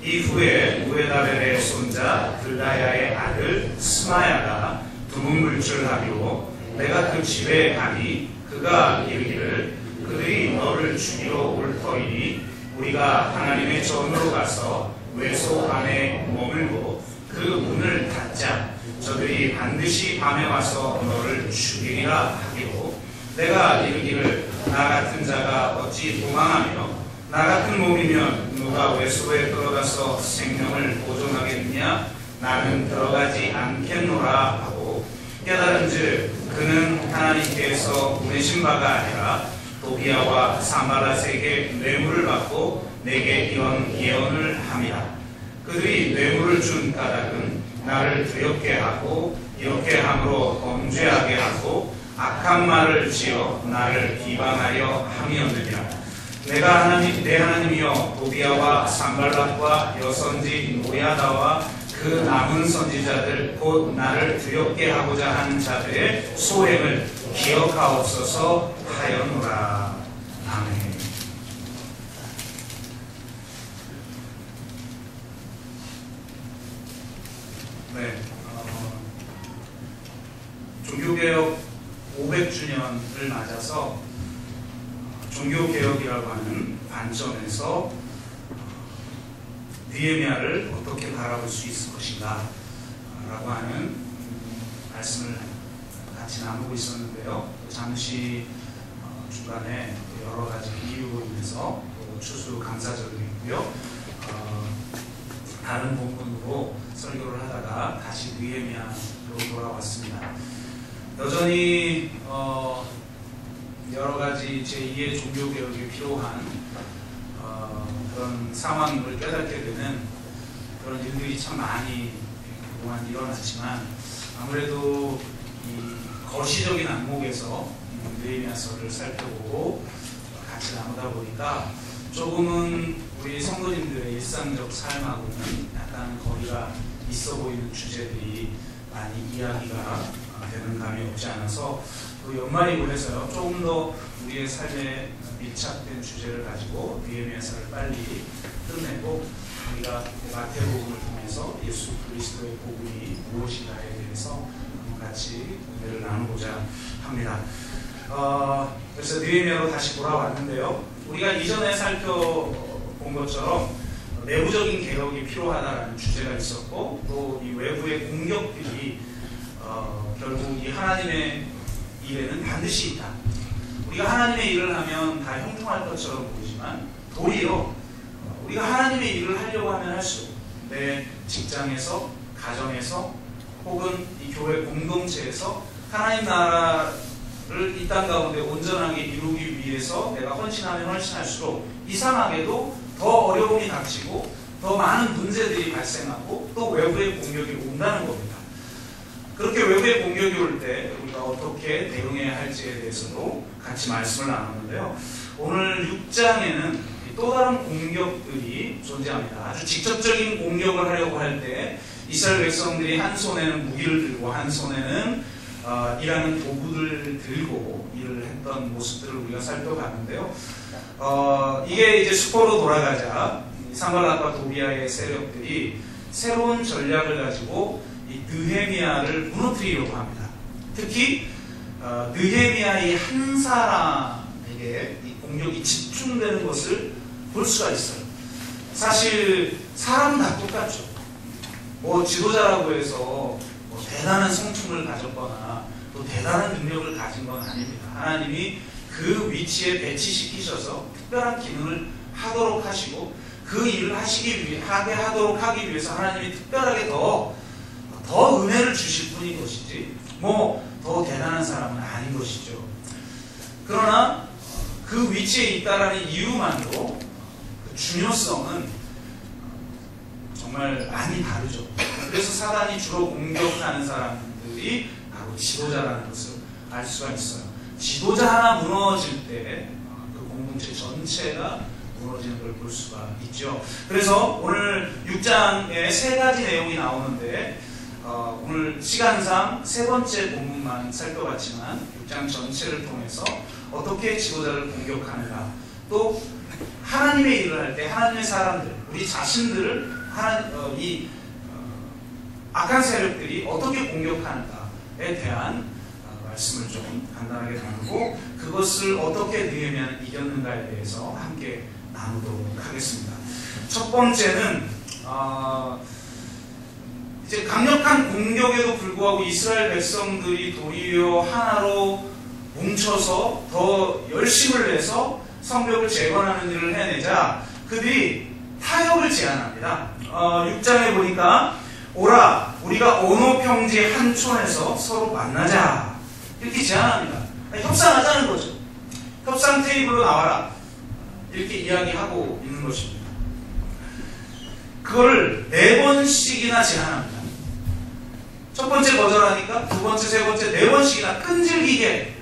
이후에 무에다벨의 손자 들다야의 아들 스마야가 두문불출하기로 내가 그 집에 가니 그가 이르기를 그들이 너를 죽이러 올 터이니 우리가 하나님의 전으로 가서 외소 안에 머물고 그 문을 닫자. 저들이 반드시 밤에 와서 너를 죽이리라 하기로 내가 이르기를 나 같은 자가 어찌 도망하며 나 같은 몸이면 누가 외소에 들어가서 생명을 보존하겠느냐. 나는 들어가지 않겠노라 하고 깨달은즉 그는 하나님께서 보내신 바가 아니라 도비야와 산발랏에게 뇌물을 받고 내게 이런 예언을 함이라. 그들이 뇌물을 준 까닭은 나를 두렵게 하고 이렇게 함으로 범죄하게 하고 악한 말을 지어 나를 비방하려 함이었느니라. 내가 내 하나님이여 도비야와 산발랏과 여선지 노야다와 그 남은 선지자들 곧 나를 두렵게 하고자 하는 자들의 소행을 기억하옵소서 하였노라. 아멘. 네, 종교개혁 500주년을 맞아서 종교개혁이라고 하는 관점에서 느헤미야를 어떻게 바라볼 수 있을 것인가 라고 하는 말씀을 같이 나누고 있었는데요. 잠시 중간에 여러 가지 이유로 인해서 추수 감사절이고요. 다른 본문으로 설교를 하다가 다시 느헤미야로 돌아왔습니다. 여전히 여러 가지 제2의 종교개혁이 필요한 그런 상황임을 깨닫게 되는 그런 일들이 참 많이 그동안 일어났지만 아무래도 이 거시적인 안목에서 느헤미야서를 살펴보고 같이 나누다 보니까 조금은 우리 성도님들의 일상적 삶하고는 약간 거리가 있어 보이는 주제들이 많이 이야기가 되는 감이 없지 않아서 또 연말이고 해서요. 조금 더 우리의 삶에 밀착된 주제를 가지고 느헤미야서를 빨리 끝내고 우리가 마태복음을 통해서 예수 그리스도의 복음이 무엇인가에 대해서 같이 은혜를 나누고자 합니다. 그래서 느헤미야로 다시 돌아왔는데요. 우리가 이전에 살펴본 것처럼 내부적인 개혁이 필요하다는 주제가 있었고 또 이 외부의 공격들이 결국 이 하나님의 일에는 반드시 있다. 우리가 하나님의 일을 하면 다 형통할 것처럼 보이지만 도리어 우리가 하나님의 일을 하려고 하면 할수록 내 직장에서, 가정에서 혹은 이 교회 공동체에서 하나님 나라를 이 땅 가운데 온전하게 이루기 위해서 내가 헌신하면 헌신할수록 이상하게도 더 어려움이 닥치고 더 많은 문제들이 발생하고 또 외부의 공격이 온다는 겁니다. 그렇게 외부의 공격이 올 때 우리가 어떻게 대응해야 할지에 대해서도 같이 말씀을 나눴는데요. 오늘 6장에는 또 다른 공격들이 존재합니다. 아주 직접적인 공격을 하려고 할 때 이스라엘 백성들이 한 손에는 무기를 들고 한 손에는 일하는 도구들을 들고 일을 했던 모습들을 우리가 살펴봤는데요. 이게 이제 수포로 돌아가자 산발랏과 도비야의 세력들이 새로운 전략을 가지고 이 느헤미야를 무너뜨리려고 합니다. 특히 느헤미야의 한 사람에게 이 공격이 집중되는 것을 볼 수가 있어요. 사실 사람 다 똑같죠. 뭐 지도자라고 해서 뭐 대단한 성품을 가졌거나 또 대단한 능력을 가진 건 아닙니다. 하나님이 그 위치에 배치시키셔서 특별한 기능을 하도록 하시고 그 일을 하게 하도록 하기 위해서 하나님이 특별하게 더 은혜를 주실 뿐인 것이지 뭐 더 대단한 사람은 아닌 것이죠. 그러나 그 위치에 있다라는 이유만으로 그 중요성은 정말 많이 다르죠. 그래서 사단이 주로 공격하는 사람들이 바로 지도자라는 것을 알 수가 있어요. 지도자 하나 무너질 때 그 공동체 전체가 무너지는 걸 볼 수가 있죠. 그래서 오늘 6장에 세 가지 내용이 나오는데 오늘 시간상 세 번째 본문만 살펴봤지만 6장 전체를 통해서 어떻게 지도자를 공격하는가 또 하나님의 일을 할 때 하나님의 사람들 우리 자신들을 악한 세력들이 어떻게 공격하는가에 대한 말씀을 좀 간단하게 나누고 그것을 어떻게 느헤미야는 이겼는가에 대해서 함께 나누도록 하겠습니다. 첫 번째는 이제 강력한 공격에도 불구하고 이스라엘 백성들이 도리어 하나로 뭉쳐서 더 열심을 내서 성벽을 재건하는 일을 해내자 그들이 타협을 제안합니다. 6장에 보니까 오라 우리가 어느 평지 한 촌에서 서로 만나자 이렇게 제안합니다. 협상하자는 거죠. 협상 테이블로 나와라 이렇게 이야기하고 있는 것입니다. 그거를 4번씩이나 제안합니다. 첫 번째 거절하니까 두 번째, 세 번째, 4번씩이나 끈질기게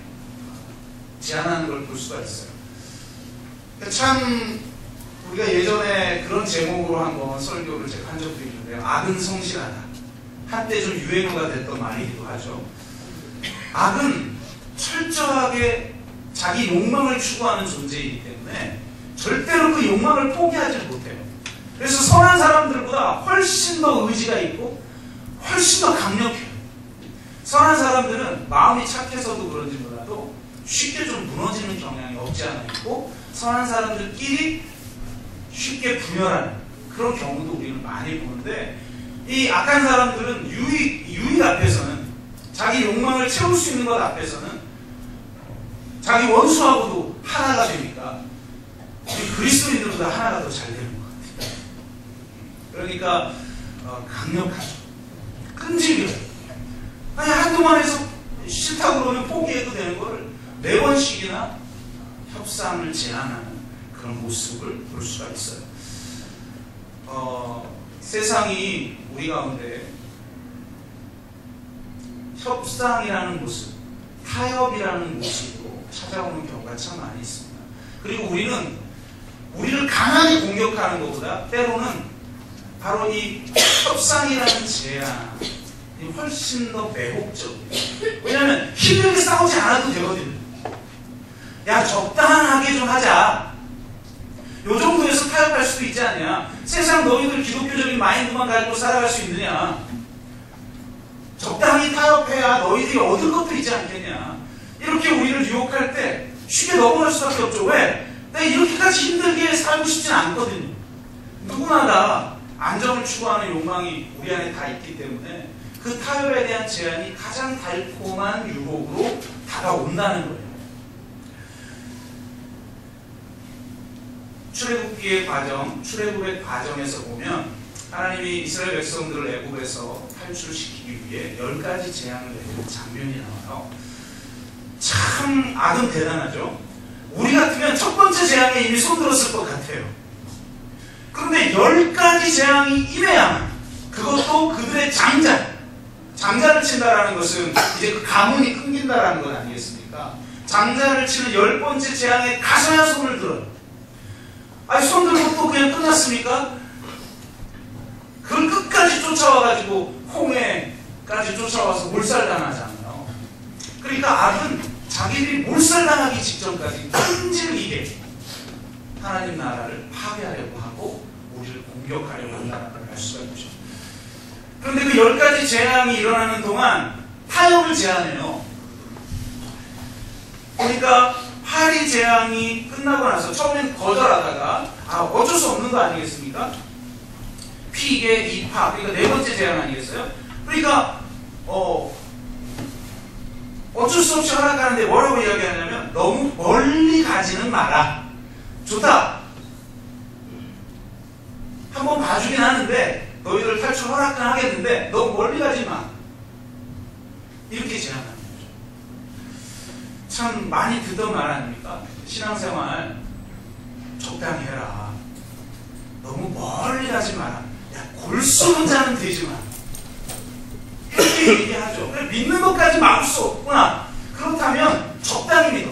제안하는 걸 볼 수가 있어요. 참 우리가 예전에 그런 제목으로 한번 설교를 제가 한 적도 있는데요. 악은 성실하다. 한때 좀 유행어가 됐던 말이기도 하죠. 악은 철저하게 자기 욕망을 추구하는 존재이기 때문에 절대로 그 욕망을 포기하지 못해요. 그래서 선한 사람들보다 훨씬 더 의지가 있고 훨씬 더 강력해요. 선한 사람들은 마음이 착해서도 그런지 몰라도 쉽게 좀 무너지는 경향이 없지 않아 있고 선한 사람들끼리 쉽게 분열하는 그런 경우도 우리는 많이 보는데 이 악한 사람들은 유익 앞에서는 자기 욕망을 채울 수 있는 것 앞에서는 자기 원수하고도 하나가 되니까 우리 그리스도인들보다 하나가 더 잘 되는 것 같아요. 그러니까 강력하죠. 끈질겨요. 아니 한동안 해서 싫다고 그러면 포기해도 되는 거를 4번씩이나 협상을 제안하는 그런 모습을 볼 수가 있어요. 세상이 우리 가운데 협상이라는 모습, 타협이라는 모습으로 찾아오는 경우가 참 많이 있습니다. 그리고 우리를 강하게 공격하는 것보다 때로는 바로 이 협상이라는 제안이 훨씬 더 매혹적이에요. 왜냐하면 힘들게 싸우지 않아도 되거든요. 야 적당하게 좀 하자. 요 정도에서 타협할 수도 있지 않냐. 세상 너희들 기독교적인 마인드만 가지고 살아갈 수 있느냐. 적당히 타협해야 너희들이 얻을 것도 있지 않겠냐. 이렇게 우리를 유혹할 때 쉽게 넘어갈 수밖에 없죠. 왜? 내가 이렇게까지 힘들게 살고 싶진 않거든요. 누구나 다 안정을 추구하는 욕망이 우리 안에 다 있기 때문에 그 타협에 대한 제안이 가장 달콤한 유혹으로 다가온다는 거예요. 출애굽의 과정에서 보면 하나님이 이스라엘 백성들을 애굽에서 탈출시키기 위해 10가지 재앙을 내리는 장면이 나와요. 참 악은 대단하죠. 우리 같으면 첫 번째 재앙에 이미 손들었을 것 같아요. 그런데 10가지 재앙이 임해야만 그것도 그들의 장자를 친다라는 것은 이제 그 가문이 끊긴다라는 것 아니겠습니까? 장자를 치는 10번째 재앙에 가서야 손을 들어요. 아니 손 들고 또 그냥 끝났습니까? 그걸 끝까지 쫓아와가지고 홍해까지 쫓아와서 몰살당하잖아요. 그러니까 악은 자기들이 몰살당하기 직전까지 끈질기게 하나님 나라를 파괴하려고 하고 우리를 공격하려고 한다는 걸 알 수가 있죠. 그런데 그 10가지 재앙이 일어나는 동안 타협을 제안해요. 그러니까 파리 재앙이 끝나고 나서 처음엔 거절하다가 어쩔 수 없는 거 아니겠습니까? 피계, 이파, 그러니까 4번째 재앙 아니겠어요? 그러니까 어쩔 수 없이 허락하는데 뭐라고 이야기하냐면 너무 멀리 가지는 마라. 좋다. 한번 봐주긴 하는데 너희들 탈출 허락은 하겠는데 너무 멀리 가지 마. 이렇게 제안합니다. 참 많이 듣던 말 아닙니까? 신앙생활 적당히 해라. 너무 멀리 가지 마라. 야 골수 혼자는 되지 마. 이렇게 얘기하죠. 믿는 것까지 막을 수 없구나. 그렇다면 적당히 믿어.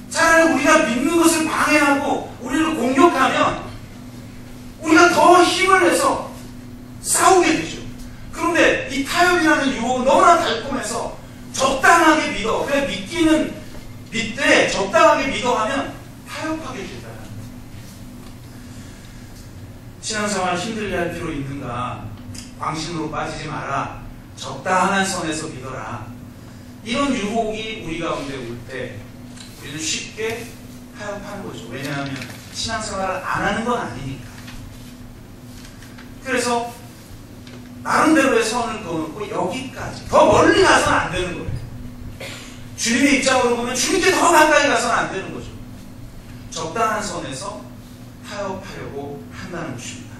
차라리 우리가 믿는 것을 방해하고 우리를 공격하면 우리가 더 힘을 내서 싸우게 되죠. 그런데 이 타협이라는 유혹은 너무나 달콤해서 적당하게 믿어. 그래 믿되 적당하게 믿어 하면 타협하게 된다는 거예요. 신앙생활 힘들게 할 필요 있는가? 광신으로 빠지지 마라. 적당한 선에서 믿어라. 이런 유혹이 우리 가운데 올 때 우리는 쉽게 타협하는 거죠. 왜냐하면 신앙생활을 안 하는 건 아니니까. 그래서 나름대로의 선을 그어놓고 여기까지, 더 멀리 가서는 안 되는 거예요. 주님의 입장으로 보면 주님께 더 가까이 가서는 안 되는 거죠. 적당한 선에서 타협하려고 한다는 것입니다.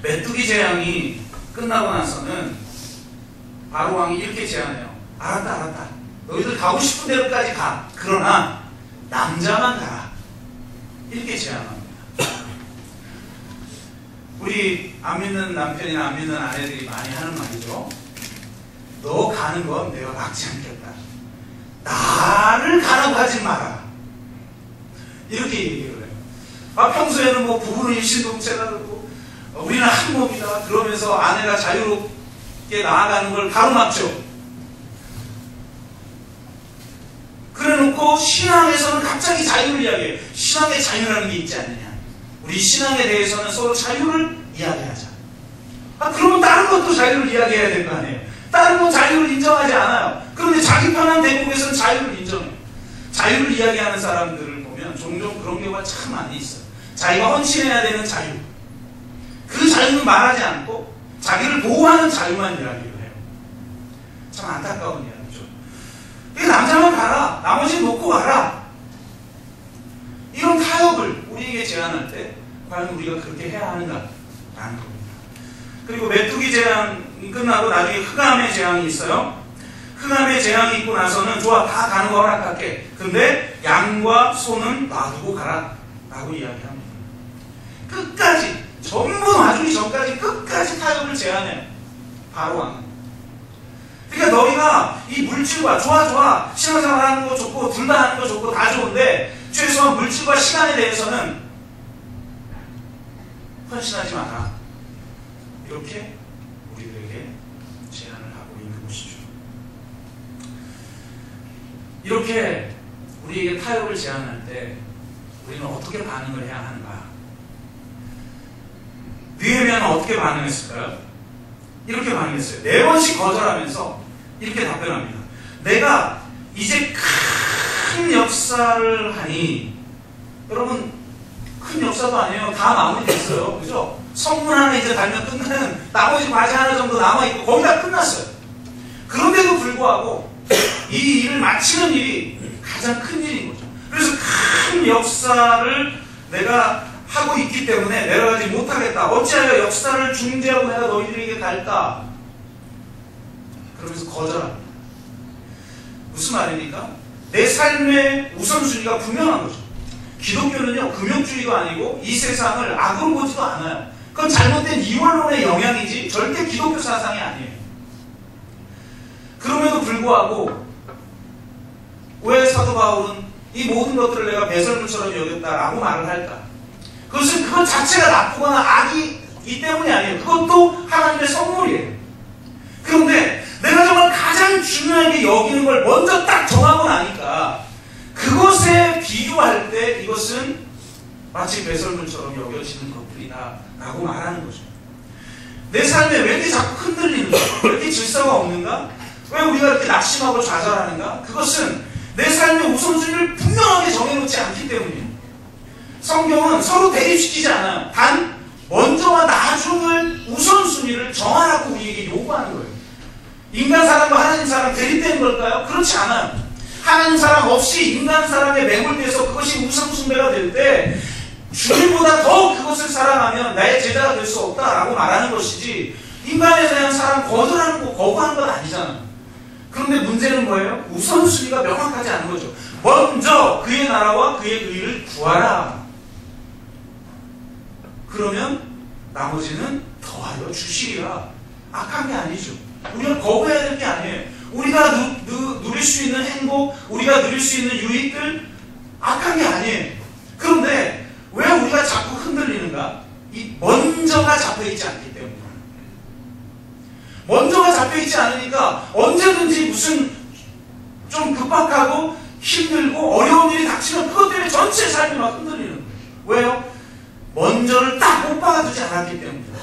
메뚜기 재앙이 끝나고 나서는 바로 왕이 이렇게 제안해요. 알았다. 너희들 가고 싶은 데로까지 가. 그러나 남자만 가라. 이렇게 제안합니다. 우리 안 믿는 남편이나 안 믿는 아내들이 많이 하는 말이죠. 너 가는 건 내가 막지 않겠다. 나를 가라고 하지 마라. 이렇게 얘기를 해요. 평소에는 뭐 부부는 일신동체가 되고 우리는 한 몸이다. 그러면서 아내가 자유롭게 나아가는 걸 가로막죠. 그래놓고 신앙에서는 갑자기 자유를 이야기해요. 신앙에 자유라는 게 있지 않느냐. 우리 신앙에 대해서는 서로 자유를 이야기하자. 그러면 다른 것도 자유를 이야기해야 될 거 아니에요. 다른 건 자유를 인정하지 않아요. 그런데 자기 편한 대국에서는 자유를 인정해요. 자유를 이야기하는 사람들을 보면 종종 그런 경우가 참 많이 있어요. 자기가 헌신해야 되는 자유. 그 자유는 말하지 않고 자기를 보호하는 자유만 이야기를 해요. 참 안타까운 이야기죠. 남자만 가라. 나머지는 놓고 가라. 이런 타협을 우리에게 제안할 때 과연 우리가 그렇게 해야 하는가라는 겁니다. 그리고 메뚜기 재앙이 끝나고 나중에 흑암의 재앙이 있어요. 흑암의 재앙이 있고 나서는 좋아, 다 가는 거 허락할게. 근데 양과 소는 놔두고 가라 라고 이야기합니다. 끝까지, 전부 놔주기 전까지 끝까지 타협을 제안해요. 바로 왕은. 그러니까 너희가 이 물질과 좋아 신앙생활 하는 거 좋고 둘 다 하는 거 좋고 다 좋은데 최소한 물질과 시간에 대해서는 헌신하지 마라. 이렇게 우리들에게 제안을 하고 있는 것이죠. 이렇게 우리에게 타협을 제안할 때 우리는 어떻게 반응을 해야 하는가? 느헤미야는 어떻게 반응했을까요? 이렇게 반응했어요. 4번씩 거절하면서 이렇게 답변합니다. 내가 이제 큰 역사를 하니, 여러분 큰 역사도 아니에요. 다 마무리됐어요. 그죠? 성문 하나 이제 달면 끝나는, 나머지 과제 하나 정도 남아있고 거의 다 끝났어요. 그런데도 불구하고 이 일을 마치는 일이 가장 큰 일인 거죠. 그래서 큰 역사를 내가 하고 있기 때문에 내려가지 못하겠다. 어찌하여 역사를 중재하고 내가 너희들에게 갈까? 그러면서 거절합니다. 무슨 말입니까? 내 삶의 우선순위가 분명한 거죠. 기독교는요, 금욕주의도 아니고 이 세상을 악으로 보지도 않아요. 그건 잘못된 이원론의 영향이지 절대 기독교 사상이 아니에요. 그럼에도 불구하고 왜 사도 바울은 이 모든 것들을 내가 배설물처럼 여겼다라고 말을 할까? 그것은 그것 자체가 나쁘거나 악이기 때문이 아니에요. 그것도 하나님의 선물이에요. 그런데 내가 정말 가장 중요하게 여기는 걸 먼저 딱 정하고 나니까 그것에 비유할 때 이것은 마치 배설물처럼 여겨지는 것들이다 라고 말하는 거죠. 내 삶에 왜 이렇게 자꾸 흔들리는가? 왜 이렇게 질서가 없는가? 왜 우리가 이렇게 낙심하고 좌절하는가? 그것은 내 삶의 우선순위를 분명하게 정해놓지 않기 때문이에요. 성경은 서로 대립시키지 않아요. 단 먼저와 나중을 우선순위를 정하라고 우리에게 요구하는 거예요. 인간 사람과 하나님 사람 대립되는 걸까요? 그렇지 않아요. 하나님 사람 없이 인간 사람에 매몰돼서 그것이 우선숭배가 될 때 주님보다 더 그것을 사랑하면 나의 제자가 될 수 없다라고 말하는 것이지, 인간에 대한 사랑 거절하는 거 거부하는 건 아니잖아요. 그런데 문제는 뭐예요? 우선순위가 명확하지 않은 거죠. 먼저 그의 나라와 그의 의를 구하라. 그러면 나머지는 더하여 주시리라. 악한 게 아니죠. 우리가 거부해야 될 게 아니에요. 우리가 누릴 수 있는 행복, 우리가 누릴 수 있는 유익들 악한 게 아니에요. 그런데 왜 우리가 자꾸 흔들리는가? 이 먼저가 잡혀있지 않기 때문에. 먼저가 잡혀있지 않으니까 언제든지 무슨 좀 급박하고 힘들고 어려운 일이 닥치면 그것 때문에 전체 삶이 막 흔들리는 거예요. 왜요? 먼저를 딱 못 박아두지 않았기 때문이다.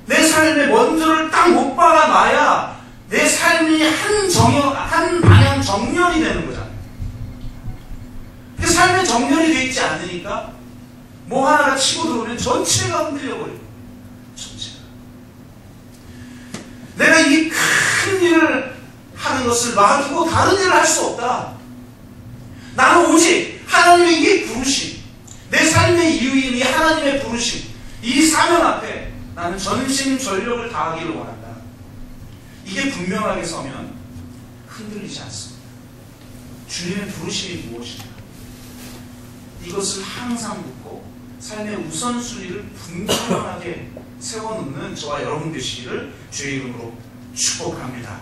내 삶에 먼저를 딱 못 박아놔야 내 삶이 한 방향 정렬이 되는 거잖아요. 그 삶에 정렬이 되어 있지 않으니까 뭐 하나가 치고 들어오면 전체가 흔들려버려요. 전체가. 내가 이 큰 일을 하는 것을 놔두고 다른 일을 할 수 없다. 나는 오직 하나님의 이 부르심, 내 삶의 이유인 이 하나님의 부르심, 이 사명 앞에 나는 전심전력을 다하기를 원한다. 이게 분명하게 서면 흔들리지 않습니다. 주님의 부르심이 무엇인가? 이것을 항상 묻고 삶의 우선순위를 분명하게 세워놓는 저와 여러분 되시기를 주의 이름으로 축복합니다.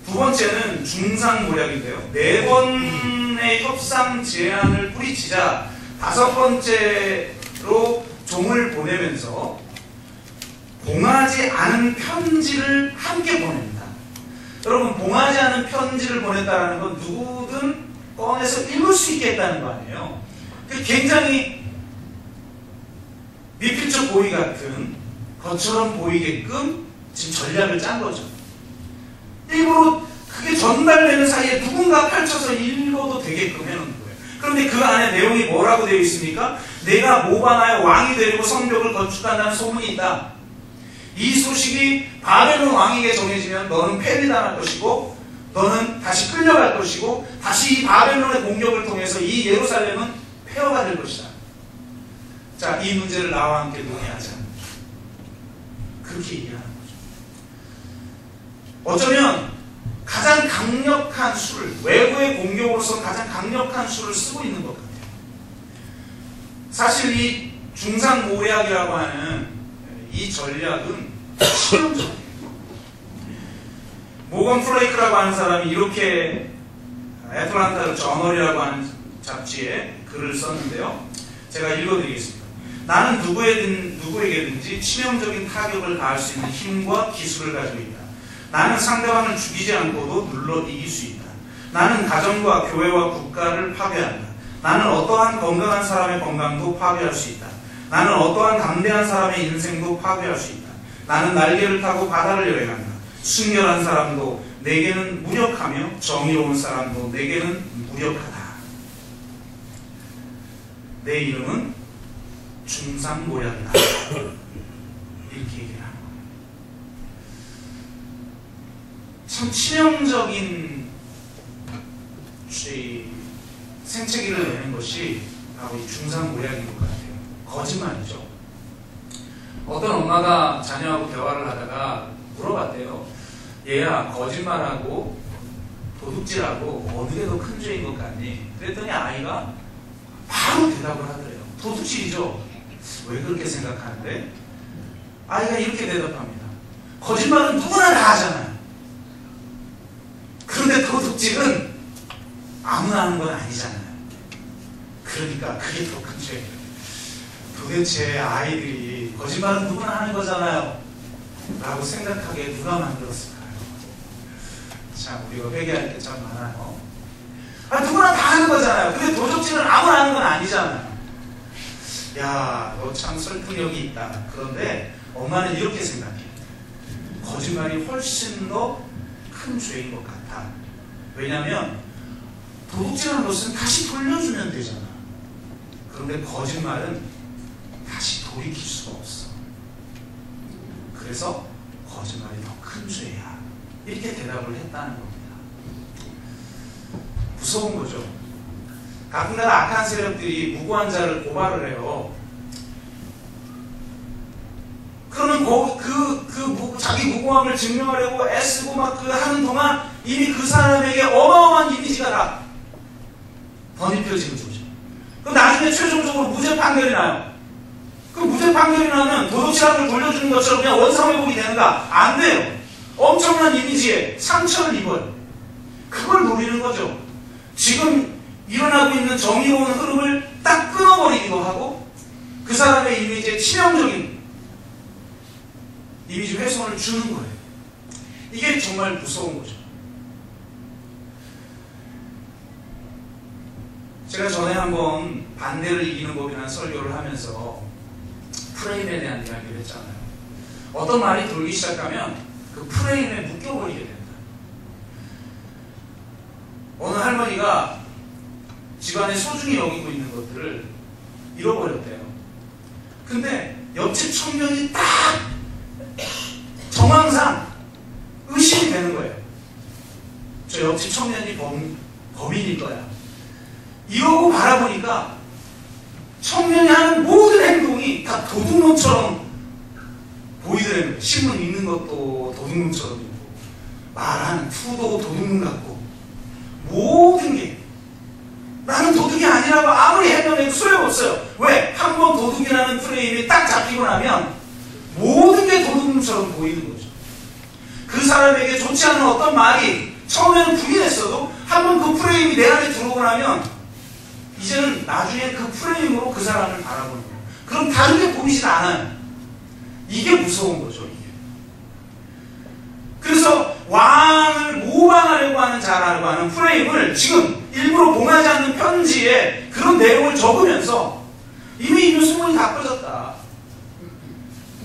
두 번째는 중상모략인데요. 4번의 협상 제안을 뿌리치자 5번째로 종을 보내면서 봉하지 않은 편지를 함께 보냅니다. 여러분, 봉하지 않은 편지를 보냈다는 건 누구든 꺼내서 읽을 수 있게 했다는 거 아니에요. 굉장히 미필적 보이 같은 것처럼 보이게끔 지금 전략을 짠 거죠. 일부러 그게 전달되는 사이에 누군가 펼쳐서 읽어도 되게끔 해놓는 거예요. 그런데 그 안에 내용이 뭐라고 되어 있습니까? 내가 모바나의 왕이 되려고 성벽을 건축한다는 소문이 있다. 이 소식이 바벨론 왕에게 정해지면 너는 패배당할 것이고 너는 다시 끌려갈 것이고 다시 이 바벨론의 공격을 통해서 이 예루살렘은 폐허가 될 것이다. 자, 이 문제를 나와 함께 논의하자. 그렇게 얘기하는 거죠. 어쩌면 가장 강력한 수를, 외부의 공격으로서 가장 강력한 수를 쓰고 있는 것 같아요. 사실 이 중상모략이라고 하는 이 전략은 실용적이에요. 모건 플레이크라고 하는 사람이 이렇게 애틀란타 저널이라고 하는 잡지에 글을 썼는데요. 제가 읽어드리겠습니다. 나는 누구에게든지 치명적인 타격을 가할 수 있는 힘과 기술을 가지고 있다. 나는 상대방을 죽이지 않고도 눌러 이길 수 있다. 나는 가정과 교회와 국가를 파괴한다. 나는 어떠한 건강한 사람의 건강도 파괴할 수 있다. 나는 어떠한 담대한 사람의 인생도 파괴할 수 있다. 나는 날개를 타고 바다를 여행한다. 순결한 사람도 내게는 무력하며 정의로운 사람도 내게는 무력하다. 내 이름은 중상모략이다. 이렇게 얘기를 하는 거예요. 참 치명적인 생채기를 내는 것이 바로 이 중상모략인 것 같아요. 거짓말이죠. 어떤 엄마가 자녀하고 대화를 하다가 물어봤대요. 얘야, 거짓말하고 도둑질하고 어느 게 더 큰 죄인 것 같니? 그랬더니 아이가 바로 대답을 하더래요. 도둑질이죠. 왜 그렇게 생각하는데? 아이가 이렇게 대답합니다. 거짓말은 누구나 다 하잖아요. 그런데 도둑질은 아무나 하는 건 아니잖아요. 그러니까 그게 더 큰 죄예요. 도대체 아이들이 거짓말은 누구나 하는 거잖아요 라고 생각하게 누가 만들었을까요? 참, 우리가 회개할 때 참 많아요. 누구나 다 하는 거잖아요. 근데 도둑질은 아무나 하는 건 아니잖아요. 야, 너 참 설득력이 있다. 그런데 엄마는 이렇게 생각해. 거짓말이 훨씬 더 큰 죄인 것 같아. 왜냐하면 도둑질하는 것은 다시 돌려주면 되잖아. 그런데 거짓말은 다시 돌이킬 수가 없어. 그래서 거짓말이 더 큰 죄야. 이렇게 대답을 했다는 겁니다. 무서운 거죠. 가끔가다 악한 세력들이 무고한 자를 고발을 해요. 그러면 자기 무고함을 증명하려고 애쓰고 막 하는 동안 이미 그 사람에게 어마어마한 이미지가 다 덧입혀지는 거죠. 그럼 나중에 최종적으로 무죄 판결이 나요. 그 무죄 판결이 나면 도둑질한 걸 돌려주는 것처럼 그냥 원상회복이 되는가? 안 돼요. 엄청난 이미지에 상처를 입어요. 그걸 노리는 거죠. 지금 일어나고 있는 정의로운 흐름을 딱 끊어버리기도 하고 그 사람의 이미지에 치명적인 이미지 훼손을 주는 거예요. 이게 정말 무서운 거죠. 제가 전에 한번 반대를 이기는 법이라는 설교를 하면서 프레임에 대한 이야기를 했잖아요. 어떤 말이 돌기 시작하면 그 프레임에 묶여버리게 된다. 어느 할머니가 집안에 소중히 여기고 있는 것들을 잃어버렸대요. 근데 옆집 청년이 딱 정황상 의심이 되는 거예요. 저 옆집 청년이 범인일 거야. 이러고 바라보니까 청년이 하는 모든 행동이 다 도둑놈처럼 보이더라고요. 거예요. 신문 읽는 것도 도둑놈처럼 읽고, 말하는 투도 도둑놈 같고, 모든 게 나는 도둑이 아니라고 아무리 해명해도 소용없어요. 왜? 한번 도둑이라는 프레임이 딱 잡히고 나면 모든 게 도둑놈처럼 보이는 거죠. 그 사람에게 좋지 않은 어떤 말이 처음에는 부인했어도 한번 그 프레임이 내 안에 들어오고 나면 이제는 나중에 그 프레임으로 그 사람을 바라보는 거예요. 그럼 다르게 보이진 않아요. 이게 무서운 거죠. 이게. 그래서 왕을 모방하려고 하는 자라고 하는 프레임을 지금 일부러 봉하지 않는 편지에 그런 내용을 적으면서 이미 소문이 다 꺼졌다.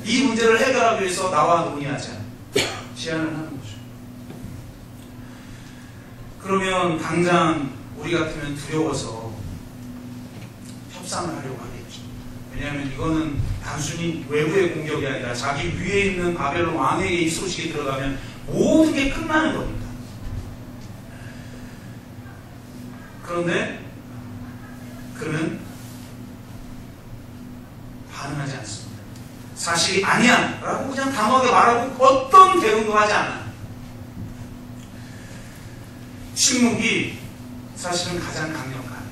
이 문제를 해결하기 위해서 나와 논의하자. 제안을 하는 거죠. 그러면 당장 우리 같으면 두려워서 협상을 하려고 하겠죠. 왜냐하면 이거는 단순히 외부의 공격이 아니라 자기 위에 있는 바벨론 왕에게 이 소식이 들어가면 모든 게 끝나는 겁니다. 그런데 그는 반응하지 않습니다. 사실이 아니야 라고 그냥 단호하게 말하고 어떤 대응도 하지 않아요. 침묵이 사실은 가장 강력한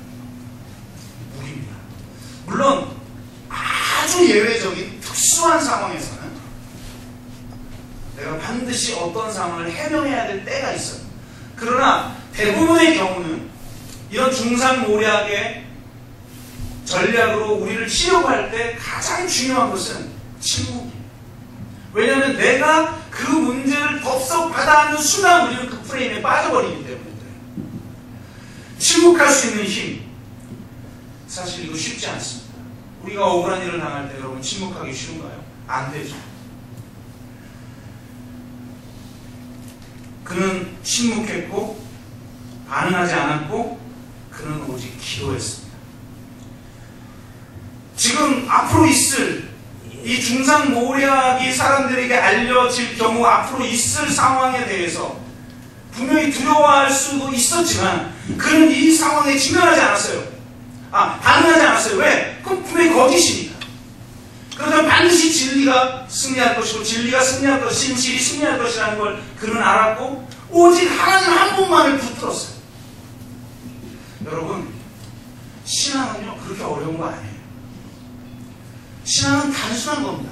무기입니다. 물론 아주 예외적인 특수한 상황에서는 내가 반드시 어떤 상황을 해명해야 될 때가 있어요. 그러나 대부분의 경우는 이런 중상모략의 전략으로 우리를 치려할 때 가장 중요한 것은 침묵이에요. 왜냐하면 내가 그 문제를 덥석 받아안는 순간 우리는 그 프레임에 빠져버리기 때문에 그래요. 침묵할 수 있는 힘, 사실 이거 쉽지 않습니다. 우리가 억울한 일을 당할 때 여러분 침묵하기 쉬운가요? 안 되죠. 그는 침묵했고 반응하지 않았고 그는 오직 기도했습니다. 지금 앞으로 있을 이 중상모략이 사람들에게 알려질 경우 앞으로 있을 상황에 대해서 분명히 두려워할 수도 있었지만 그는 이 상황에 직면하지 않았어요. 반응하지 않았어요. 왜? 그건 분명히 거짓이니까. 그러면 반드시 진리가 승리할 것이고 진리가 승리할 것, 진실이 승리할 것이라는 걸 그는 알았고 오직 하나님 한 분만을 붙들었어요. 여러분, 신앙은요 그렇게 어려운 거 아니에요. 신앙은 단순한 겁니다.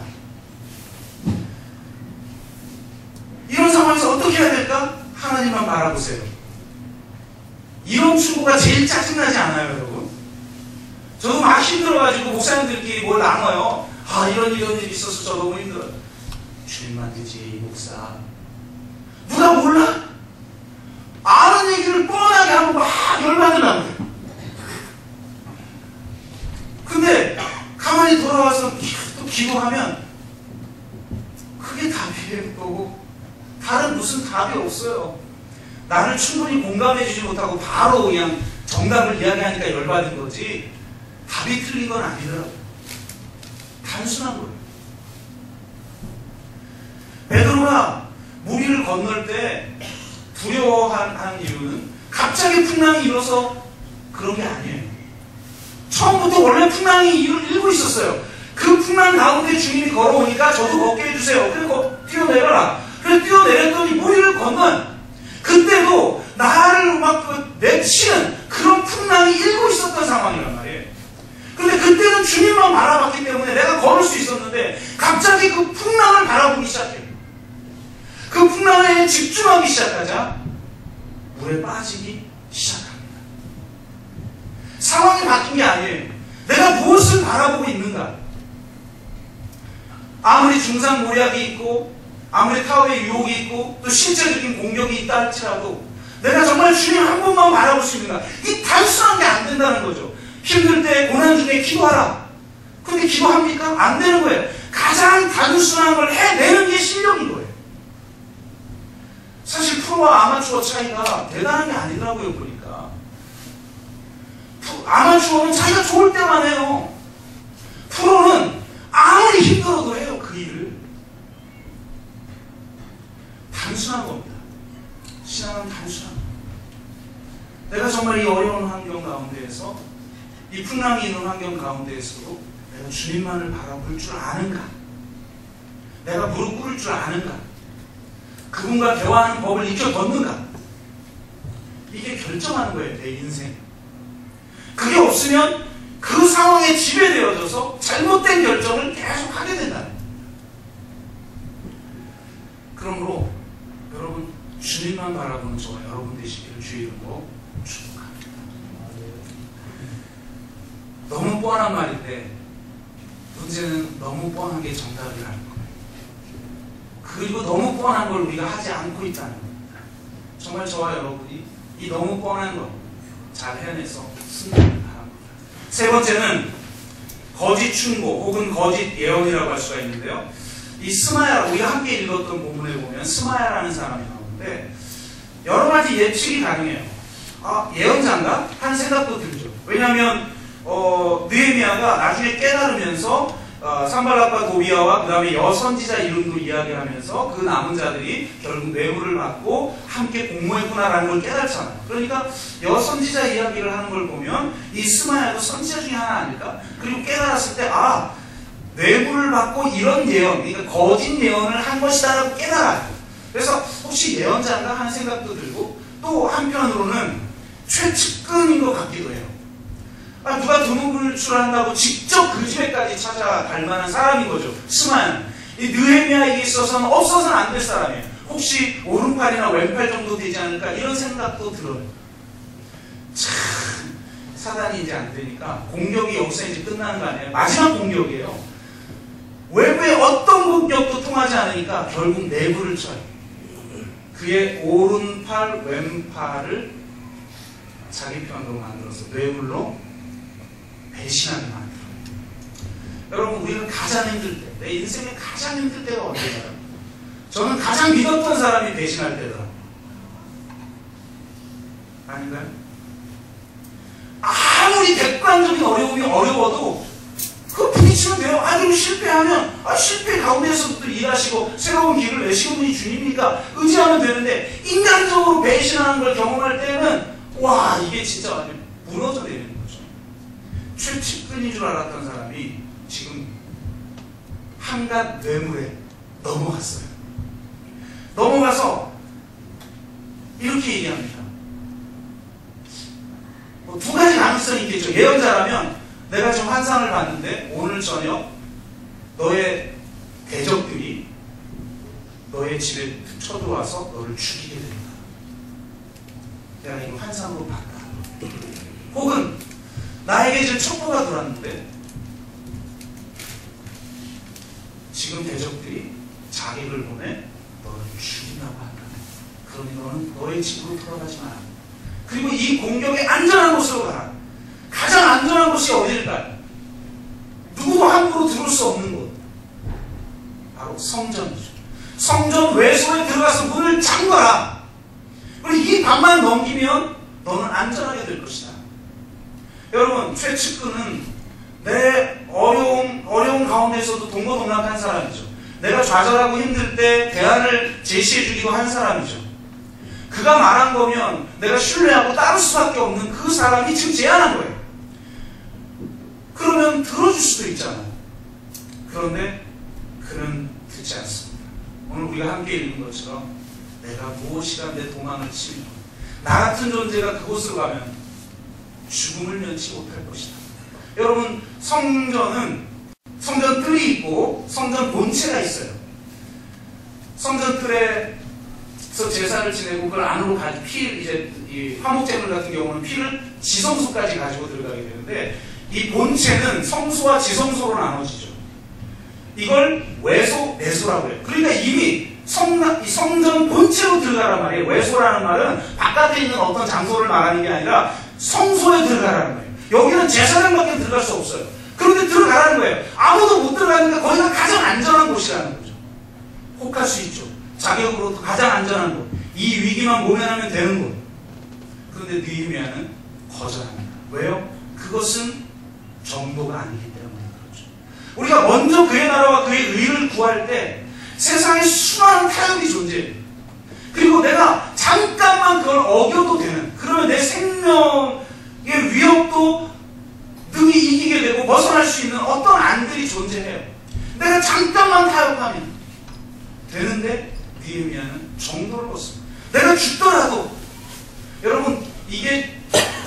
이런 상황에서 어떻게 해야 될까? 하나님만 바라보세요. 이런 충고가 제일 짜증나지 않아요, 여러분? 저도 막 힘들어가지고 목사님들끼리 뭘 나눠요. 이런 일이 있어서 저 너무 힘들어요. 주님만 되지, 목사. 누가 몰라? 아는 얘기를 뻔하게 하고 막 열받으려고 해요. 근데 가만히 돌아와서 또 기도하면 그게 답이 거고 다른 무슨 답이 없어요. 나를 충분히 공감해주지 못하고 바로 그냥 정답을 이야기하니까 열받은 거지 답이 틀린 건 아니더라고요. 단순한 거예요. 베드로가 무리를 건널 때 두려워하는 이유는 갑자기 풍랑이 일어서 그런 게 아니에요. 처음부터 원래 풍랑이 일고 있었어요. 그 풍랑 가운데 주님이 걸어오니까 저도 걷게 해주세요. 그리고 뛰어내려라. 그래서 뛰어내렸더니 무리를 건넌 그때도 나를 막 내치는 그런 풍랑이 일고 있었던 상황이란 말이에요. 근데 그때는 주님만 바라봤기 때문에 내가 걸을 수 있었는데 갑자기 그 풍랑을 바라보기 시작해요. 그 풍랑에 집중하기 시작하자 물에 빠지기 시작합니다. 상황이 바뀐 게 아니에요. 내가 무엇을 바라보고 있는가? 아무리 중상모략이 있고 아무리 타워의 유혹이 있고 또 실제적인 공격이 있다 할지라도 내가 정말 주님 한 번만 바라볼 수 있는가? 이 단순한 게 안 된다는 거죠. 힘들 때 고난 중에 기도하라. 근데 기도합니까? 안 되는 거예요. 가장 단순한 걸 해내는 게 실력인 거예요. 사실 프로와 아마추어 차이가 대단한 게 아니더라고요, 보니까. 아마추어는 자기가 좋을 때만 해요. 프로는 아무리 힘들어도 해요, 그 일을. 단순한 겁니다. 신앙은 단순한 겁니다. 내가 정말 이 어려운 환경 가운데에서, 이 풍랑이 있는 환경 가운데에서도 내가 주님만을 바라볼 줄 아는가? 내가 무릎 꿇을 줄 아는가? 그분과 대화하는 법을 익혀뒀는가? 이게 결정하는 거예요, 내 인생. 그게 없으면 그 상황에 지배되어져서 잘못된 결정을 계속 하게 된다는 거예요. 그러므로 여러분, 주님만 바라보는 저와 여러분 되시기를 주의 이름으로 축복합니다. 너무 뻔한 말인데 문제는 너무 뻔한 게 정답이라는 거예요. 그리고 너무 뻔한 걸 우리가 하지 않고 있다는 겁니다. 정말 저와 여러분이 이 너무 뻔한 거 잘 해내서 승리를 바랍니다. 세 번째는 거짓 충고 혹은 거짓 예언이라고 할 수가 있는데요. 이 스마야, 우리가 함께 읽었던 본문에 보면 스마야라는 사람이 나오는데 여러 가지 예측이 가능해요. 예언자인가? 하는 생각도 들죠. 왜냐하면 느헤미야가 나중에 깨달으면서 산발락과 도비아와 그 다음에 여선지자 이름도 이야기하면서 그 남은 자들이 결국 뇌물을 받고 함께 공모했구나라는 걸 깨달잖아요. 그러니까 여선지자 이야기를 하는 걸 보면 이 스마야도 선지자 중에 하나 아닐까? 그리고 깨달았을 때 뇌물을 받고 이런 예언, 그러니까 거짓 예언을 한 것이다라고 깨달아요. 그래서 혹시 예언자인가 하는 생각도 들고 또 한편으로는 최측근인 것 같기도 해요. 누가 두문을 출한다고 직접 그 집에까지 찾아갈 만한 사람인 거죠. 스마야는. 이 느헤미야에게 있어서는 없어서는 안 될 사람이에요. 혹시 오른팔이나 왼팔 정도 되지 않을까 이런 생각도 들어요. 참 사단이 이제 안 되니까 공격이 여기서 이제 끝나는 거 아니에요. 마지막 공격이에요. 외부의 어떤 공격도 통하지 않으니까 결국 내부를 쳐요. 그의 오른팔 왼팔을 자기 편으로 만들어서 뇌물로 배신하게 만들어요. 여러분, 우리가 가장 힘들 때, 내 인생에 가장 힘들 때가 언제인가요? 저는 가장 믿었던 사람이 배신할 때더라고요. 아닌가요? 아무리 객관적인 어려움이 어려워도 그거 부딪히면 돼요. 그리고 실패하면 실패 가운데서도 일하시고 새로운 길을 내시는 분이 주님이니까 의지하면 되는데 인간적으로 배신하는 걸 경험할 때는 와, 이게 진짜 완전 무너져 내리는 거죠. 최측근인 줄 알았던 사람이 지금 한갓 뇌물에 넘어갔어요. 넘어가서 이렇게 얘기합니다. 두 가지 가능성이 있겠죠. 예언자라면 내가 좀 환상을 봤는데 오늘 저녁 너의 대적들이 너의 집에 쳐들어와서 너를 죽이게 된다. 내가 이거 환상으로 봤다. 혹은 나에게 지금 첩보가 들어왔는데 지금 대적들이 자객을 보내 너를 죽인다고 한다. 그러니 너는 너의 집으로 돌아가지 마라. 그리고 이 공격의 안전한 곳으로 가라. 가장 안전한 곳이 어딜까요? 누구도 함부로 들어올 수 없는 곳. 바로 성전이죠. 성전 외소에 들어가서 문을 잠가라. 그리고 이 밤만 넘기면 너는 안전하게 될 것이다. 여러분, 최측근은 내 어려운 가운데서도 동고동락한 사람이죠. 내가 좌절하고 힘들 때 대안을 제시해주기도 한 사람이죠. 그가 말한 거면 내가 신뢰하고 따를 수밖에 없는 그 사람이 지금 제안한 거예요. 그러면 들어줄 수도 있잖아요. 그런데 그는 듣지 않습니다. 오늘 우리가 함께 읽은 것처럼 내가 무엇이가 내 도망을 치며 나 같은 존재가 그곳으로 가면 죽음을 면치 못할 것이다. 여러분, 성전 뜰이 있고 성전 본체가 있어요. 성전 뜰에서 제사를 지내고 그걸 안으로 이제 이 화목제물 같은 경우는 피를 지성소까지 가지고 들어가게 되는데 이 본체는 성소와 지성소로 나눠지죠. 이걸 외소, 내소라고 해요. 그러니까 이미 이 성전 본체로 들어가란 말이에요. 외소라는 말은 바깥에 있는 어떤 장소를 말하는 게 아니라 성소에 들어가라는 거예요. 여기는 제사장밖에 들어갈 수 없어요. 그런데 들어가라는 거예요. 아무도 못 들어가니까 거기가 가장 안전한 곳이라는 거죠. 혹할 수 있죠. 자격으로도 가장 안전한 곳. 이 위기만 모면하면 되는 곳. 그런데 느헤미야는 거절합니다. 왜요? 그것은 정도가 아니기 때문에 그렇죠. 우리가 먼저 그의 나라와 그의 의를 구할 때 세상에 수많은 타협이 존재해요. 그리고 내가 잠깐만 그걸 어겨도 되는, 그러면 내 생명의 위협도 능히 이기게 되고 벗어날 수 있는 어떤 안들이 존재해요. 내가 잠깐만 타협하면 되는데 느헤미야는 정도를 걷습니다. 내가 죽더라도, 여러분 이게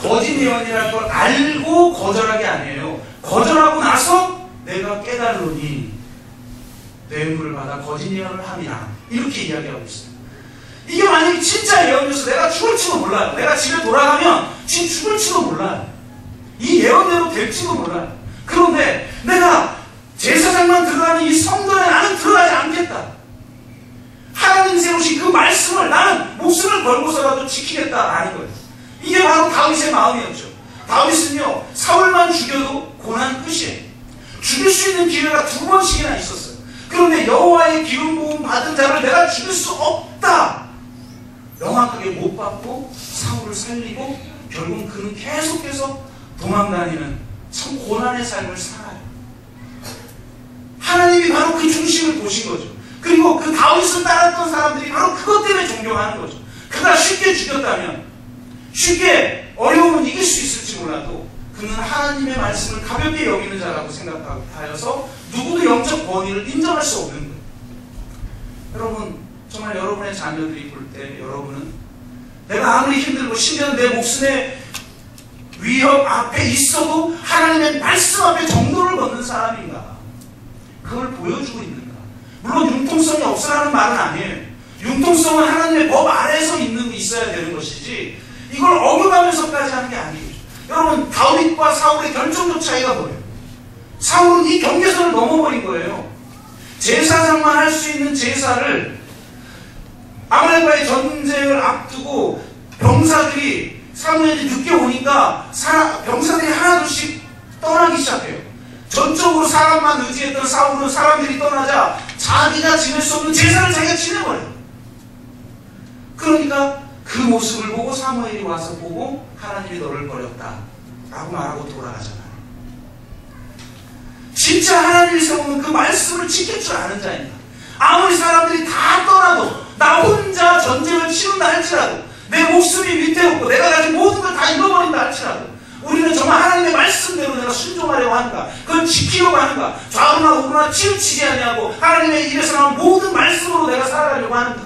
거짓 예언이라는 걸 알고 거절한 게 아니에요. 거절하고 나서 내가 깨달으니 뇌물을 받아 거짓 예언을 함이라, 이렇게 이야기하고 있어요. 이게 만약에 진짜 예언이어서 내가 죽을지도 몰라요. 내가 집에 돌아가면 지금 죽을지도 몰라요. 이 예언대로 될지도 몰라요. 그런데 내가 제사장만 들어가는 이 성전에 나는 들어가지 않겠다. 하나님 세우신 그 말씀을 나는 목숨을 걸고서라도 지키겠다라는 거예요. 이게 바로 다윗의 마음이었죠. 다윗은요, 사울만 죽여도 고난 끝이에요. 죽일 수 있는 기회가 2번씩이나 있었어요. 그런데 여호와의 기름 부음 받은 자를 내가 죽일 수 없다. 명확하게 못 받고 사울을 살리고 결국 그는 계속해서 도망다니는 참 고난의 삶을 살아요. 하나님이 바로 그 중심을 보신 거죠. 그리고 그 다윗을 따랐던 사람들이 바로 그것 때문에 존경하는 거죠. 그가 쉽게 죽였다면, 쉽게 어려움은 이길 수 있을지 몰라도 그는 하나님의 말씀을 가볍게 여기는 자라고 생각하여서 누구도 영적 권위를 인정할 수 없는 거예요. 여러분, 정말 여러분의 자녀들이 볼 때 여러분은 내가 아무리 힘들고 심지어 내 목숨의 위협 앞에 있어도 하나님의 말씀 앞에 정도를 걷는 사람인가? 그걸 보여주고 있는가? 물론 융통성이 없으라는 말은 아니에요. 융통성은 하나님의 법 아래에서 있어야 되는 것이지 이걸 어겨가면서까지 하는 게 아니에요. 여러분, 다윗과 사울의 결정적 차이가 뭐예요? 사울은 이 경계선을 넘어버린 거예요. 제사장만 할 수 있는 제사를 아말렉과의 전쟁을 앞두고 병사들이 사무엘이 늦게 오니까 병사들이 하나둘씩 떠나기 시작해요. 전적으로 사람만 의지했던 사울은 사람들이 떠나자 자기가 지낼 수 없는 제사를 자기가 지내버려요. 그러니까 그 모습을 보고 사무엘이 와서 보고 하나님이 너를 버렸다 라고 말하고 돌아가잖아요. 진짜 하나님이 세우는 그 말씀을 지킬 줄 아는 자입니다. 아무리 사람들이 다 떠나도 나 혼자 전쟁을 치른다 할지라도 내 목숨이 위태롭고 내가 가진 모든 걸 다 잃어버린다 할지라도 우리는 정말 하나님의 말씀대로 내가 순종하려고 하는가, 그걸 지키려고 하는가, 좌우나 우우나 치우치지 않냐고 하나님의 입에서 나온 모든 말씀으로 내가 살아가려고 하는가.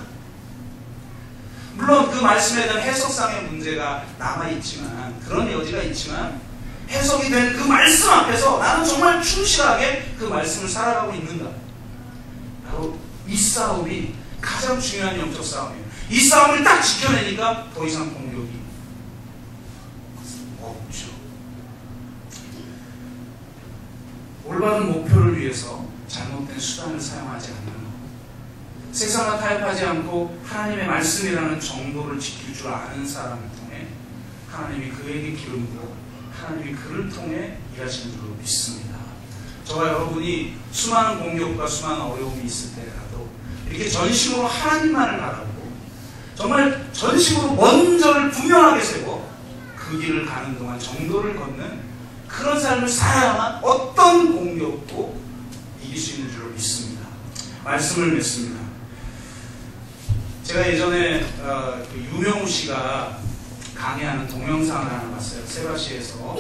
물론 그 말씀에 대한 해석상의 문제가 남아있지만, 그런 여지가 있지만 해석이 된 그 말씀 앞에서 나는 정말 충실하게 그 말씀을 살아가고 있는가. 바로 이 싸움이 가장 중요한 영적 싸움이에요. 이 싸움을 딱 지켜내니까 더 이상 공격이 없죠. 올바른 목표를 위해서 잘못된 수단을 사용하지 않는 것, 세상과 타협하지 않고 하나님의 말씀이라는 정도를 지킬 줄 아는 사람을 통해 하나님이 그에게 기름 부어 하나님이 그를 통해 일하시는 줄로 믿습니다. 저와 여러분이 수많은 공격과 수많은 어려움이 있을 때라도 이렇게 전심으로 하나님만을 바라보고 정말 전심으로 먼저를 분명하게 세고 그 길을 가는 동안 정도를 걷는 그런 삶을 살아야만 어떤 공격도 이길 수 있는 줄로 믿습니다. 말씀을 맺습니다. 제가 예전에 유명우 씨가 강의하는 동영상을 하나 봤어요. 세바시에서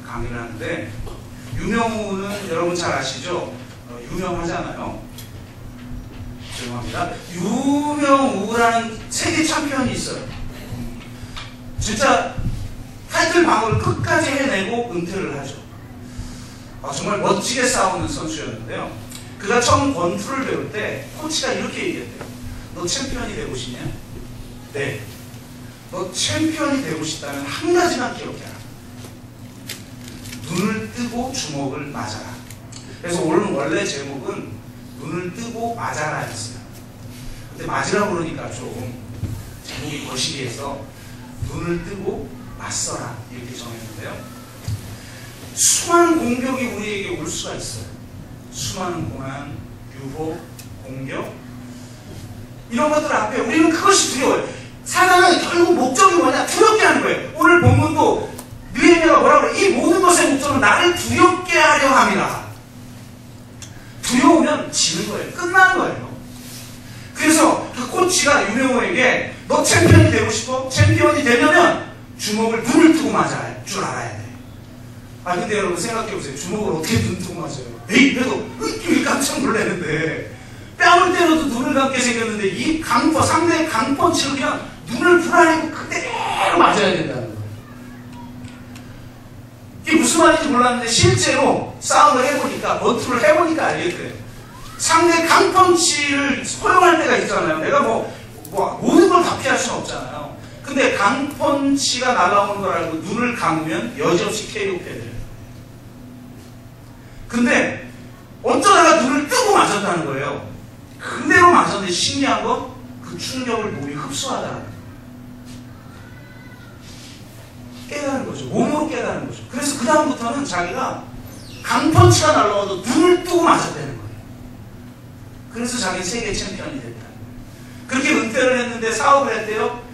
강의를 하는데, 유명우는 여러분 잘 아시죠? 유명하잖아요. 죄송합니다. 유명우라는 세계 챔피언이 있어요. 진짜 타이틀 방어를 끝까지 해내고 은퇴를 하죠. 정말 멋지게 싸우는 선수였는데요. 그가 처음 권투를 배울 때 코치가 이렇게 얘기했대요. 너 챔피언이 되고 싶냐? 네. 너 챔피언이 되고 싶다면 한 가지만 기억해라. 눈을 뜨고 주먹을 맞아라. 그래서 오늘 원래 제목은 눈을 뜨고 맞아라 였어요. 근데 맞으라고 그러니까 좀 제목이 거시기해서 눈을 뜨고 맞서라 이렇게 정했는데요. 수많은 공격이 우리에게 올 수가 있어요. 수많은 고난, 유혹, 공격 이런 것들 앞에 우리는 그것이 두려워요. 사단은 결국 목적이 뭐냐? 두렵게 하는 거예요. 오늘 본문도 느헤미야가 뭐라고 그래? 이 모든 것의 목적은 나를 두렵게 하려 함이라. 두려우면 지는 거예요. 끝나는 거예요. 그래서 그 코치가 유명호에게 너 챔피언이 되고 싶어? 챔피언이 되려면 주먹을 눈을 뜨고 맞아야 줄 알아야 돼. 아 근데 여러분 생각해보세요. 주먹을 어떻게 눈 뜨고 맞아요? 에이 그래도 깜짝 놀라는데 뺨을 때려도 눈을 감게 생겼는데 이 상대의 강펀치를 그냥 눈을 부라리고 그대로 맞아야 된다는 거예요. 이게 무슨 말인지 몰랐는데 실제로 싸움을 해보니까 권투를 해보니까 알겠대요. 상대 강펀치를 허용할 때가 있잖아요. 내가 모든 걸 다 피할 수는 없잖아요. 근데 강펀치가 날아오는 걸 알고 눈을 감으면 여지없이 KO 패돼요. 근데 어쩌다가 눈을 뜨고 맞았다는 거예요. 그대로 맞았는데 신기한 건 그 충격을 몸이 흡수하다는 거예요. 깨달은 거죠. 몸으로 깨달은 거죠. 그래서 그 다음부터는 자기가 강펀치가 날라와도 눈을 뜨고 맞았다는 거예요. 그래서 자기는 세계 챔피언이 됐다. 그렇게 은퇴를 했는데 사업을 했대요.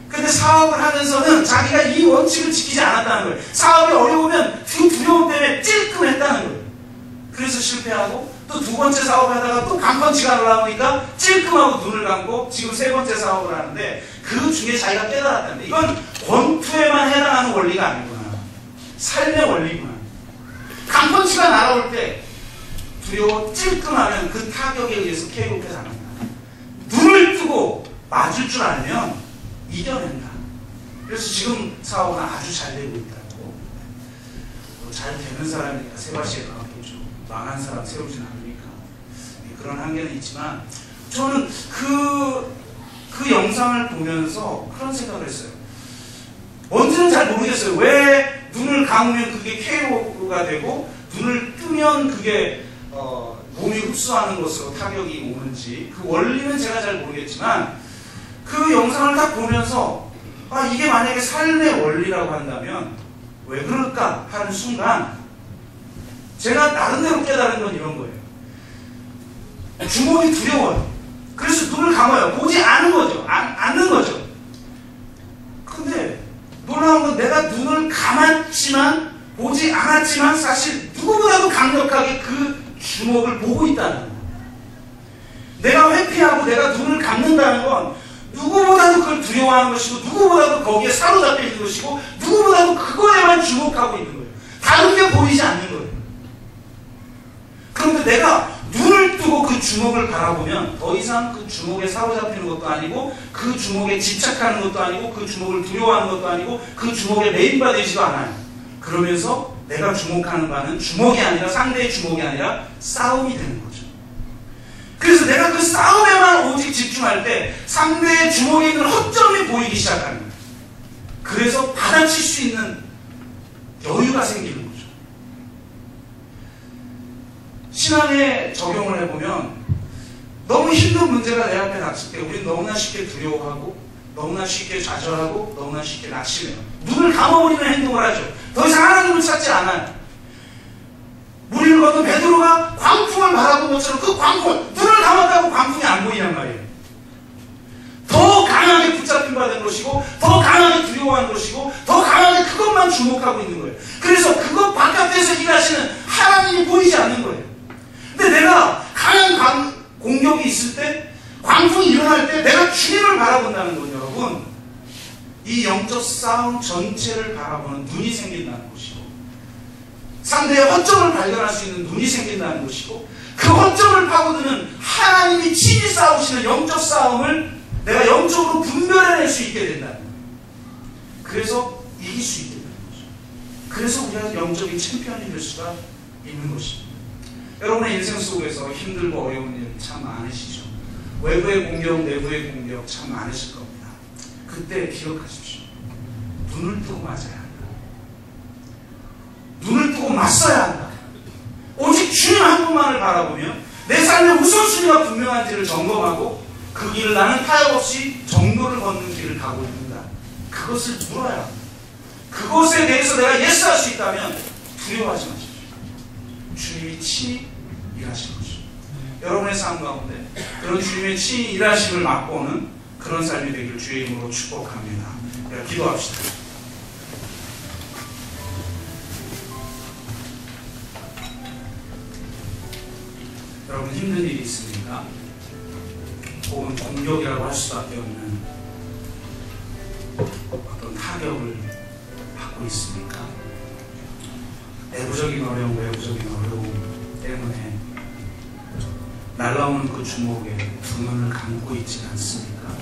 근데 사업을 하면서는 자기가 이 원칙을 지키지 않았다는 거예요. 사업이 어려우면 그 두려움 때문에 찔끔했다는 거예요. 그래서 실패하고 또 두 번째 사업을 하다가 또 강펀치가 날라오니까 찔끔하고 눈을 감고 지금 세 번째 사업을 하는데 그 중에 자기가 깨달았다는데 이건 권투에만 해당하는 원리가 아니구나. 삶의 원리구나. 강펀치가 날아올 때 두려워 찔끔하면 그 타격에 의해서 KO가 당한다. 눈을 뜨고 맞을 줄 알면 이겨낸다. 그래서 지금 사업은 아주 잘 되고 있다고. 잘 되는 사람이니까 세바시에 나왔겠죠. 망한 사람 세우진 않으니까. 그런 한계는 있지만 저는 그 영상을 보면서 그런 생각을 했어요. 뭔지는 잘 모르겠어요. 왜 눈을 감으면 그게 KO가 되고 눈을 뜨면 그게 몸이 흡수하는 것으로 타격이 오는지 그 원리는 제가 잘 모르겠지만 그 영상을 딱 보면서 아 이게 만약에 삶의 원리라고 한다면 왜 그럴까 하는 순간 제가 나름대로 깨달은 건 이런 거예요. 주먹이 두려워요. 그래서 눈을 감아요. 보지 않는 거죠. 않는 거죠. 근데 놀라운 건 내가 눈을 감았지만 보지 않았지만 사실 누구보다도 강력하게 그 주먹을 보고 있다는 거예요. 내가 회피하고 내가 눈을 감는다는 건 누구보다도 그걸 두려워하는 것이고 누구보다도 거기에 사로잡혀 있는 것이고 누구보다도 그거에만 주목하고 있는 거예요. 다른 게 보이지 않는 거예요. 그런데 내가 눈을 뜨고 그 주먹을 바라보면 더 이상 그 주먹에 사로잡히는 것도 아니고 그 주먹에 집착하는 것도 아니고 그 주먹을 두려워하는 것도 아니고 그 주먹에 매인받지도 않아요. 그러면서 내가 주목하는 바는 주먹이 아니라 상대의 주먹이 아니라 싸움이 되는 거죠. 그래서 내가 그 싸움에만 오직 집중할 때 상대의 주먹에 있는 허점이 보이기 시작하는 거예요. 그래서 받아칠 수 있는 여유가 생기는 거예요. 신앙에 적용을 해보면 너무 힘든 문제가 내 앞에 닥칠 때 우리는 너무나 쉽게 두려워하고 너무나 쉽게 좌절하고 너무나 쉽게 낙심해요. 눈을 감아버리는 행동을 하죠. 더 이상 하나님을 찾지 않아요. 물을 건너 베드로가 광풍을 바라본 것처럼 그 광풍을 눈을 감았다고 광풍이 안 보이냔 말이에요. 더 강하게 붙잡힌 바 된 것이고 더 강하게 두려워하는 것이고 더 강하게 그것만 주목하고 있는 거예요. 그래서 그것 바깥에서 일하시는 하나님이 보이지 않는 거예요. 근데 내가 강한 공격이 있을 때 광풍이 일어날 때 내가 주님을 바라본다는 건 여러분 이 영적 싸움 전체를 바라보는 눈이 생긴다는 것이고 상대의 허점을 발견할 수 있는 눈이 생긴다는 것이고 그 허점을 파고드는 하나님이 친히 싸우시는 영적 싸움을 내가 영적으로 분별해낼 수 있게 된다는 거예요. 그래서 이길 수 있게 되는 거죠. 그래서 우리가 영적인 챔피언이 될 수가 있는 것입니다. 여러분의 인생 속에서 힘들고 어려운 일 참 많으시죠. 외부의 공격, 내부의 공격 참 많으실 겁니다. 그때 기억하십시오. 눈을 뜨고 맞아야 한다. 눈을 뜨고 맞서야 한다. 오직 주님 한 분만을 바라보며 내 삶의 우선순위가 분명한지를 점검하고 그 길을 나는 타협 없이 정도를 걷는 길을 가고 있는가? 그것을 물어야 합니다. 그것에 대해서 내가 예스할 수 있다면 두려워하지 마십시오. 주님이 친히 일하실 것입니다. 여러분의 삶 가운데 그런 주님의 친히 일하심을 맛보는 그런 삶이 되길 주의 이름으로 축복합니다. 기도합시다. 여러분 힘든 일이 있습니까? 혹은 공격이라고 할 수밖에 없는 어떤 타격을 받고 있습니까? 내부적인 어려움, 외부적인 어려움 때문에 날라오는 그 주먹에 두 눈을 감고 있지 않습니까?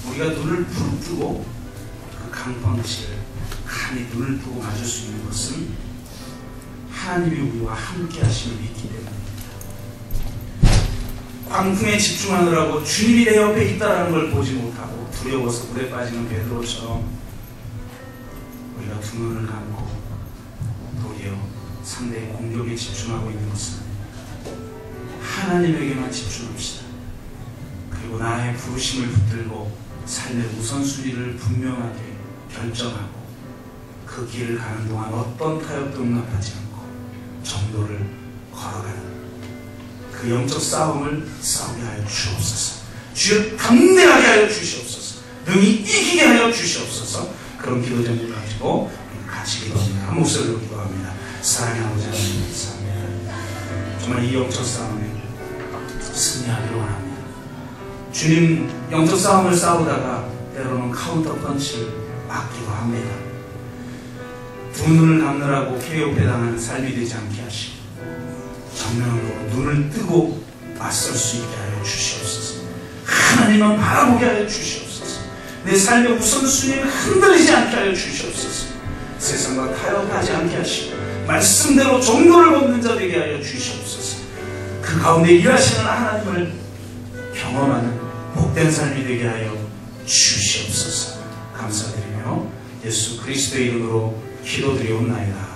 우리가 눈을 부릅뜨고 그 강펀치를 간이 눈을 뜨고 맞을 수 있는 것은 하나님이 우리와 함께 하심을 믿기 때문입니다. 광풍에 집중하느라고 주님이 내 옆에 있다는 걸 보지 못하고 두려워서 물에 빠지는 베드로처럼 우리가 두 눈을 감고 도리어 상대의 공격에 집중하고 있는 것은 하나님에게만 집중합시다. 그리고 나의 부르심을 붙들고 삶의 우선순위를 분명하게 결정하고 그 길을 가는 동안 어떤 타협도 용납하지 않고 정도를 걸어가는 그 영적 싸움을 싸우게 하여 주옵소서. 주여 담대하게 하여 주시옵소서. 능히 이기게 하여 주시옵소서. 그런 기도 제목을 가지고 같이 기도합니다. 한 목소리로 기도합니다. 사랑하는 아버지 하나님 감사합니다. 정말 이 영적 싸움에 승리하기를 원합니다. 주님 영적 싸움을 싸우다가 때로는 카운터 펀치를 맞기도 합니다. 두 눈을 감느라고 KO패 당하는 삶이 되지 않게 하시고 정면으로 눈을 뜨고 맞설 수 있게 하여 주시옵소서. 하나님만 바라보게 하여 주시옵소서. 내 삶의 우선순위를 흔들리지 않게 하여 주시옵소서. 세상과 타협하지 않게 하시고 말씀대로 정도를 걷는 자 되게 하여 주시옵소서. 그 가운데 일하시는 하나님을 경험하는 복된 삶이 되게 하여 주시옵소서. 감사드리며 예수 그리스도의 이름으로 기도드리옵나이다.